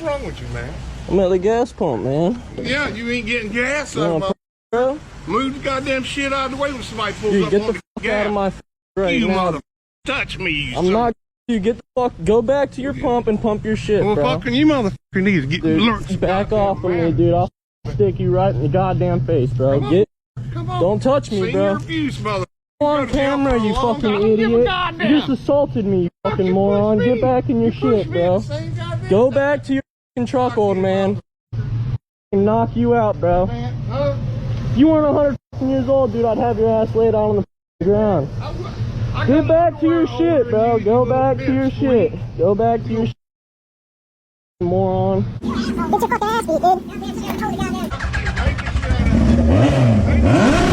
wrong with you, man? I'm at the gas pump, man. Yeah, you ain't getting gas. Bro? Move the goddamn shit out of the way when somebody pulls Dude, up get on the the fuck gas. out of my right you now. mother touch me, you I'm not. You get the fuck. Go back to your pump and pump your shit, well, bro. fucking you motherfucker need to get Dude, back off of me, dude. I'll stick you right in the goddamn face, bro. Come on. Don't touch me, Senior bro. abuse, mother. On camera, you fucking idiot. You just assaulted me, you fucking moron. Get back in your shit, bro. Go back to your fucking truck, old man. And knock you out, bro. If you weren't 100 years old, dude, I'd have your ass laid out on the ground. Get back to your shit, bro. Go back to your shit. Go back to your shit, moron. Get your fucking ass beat, dude.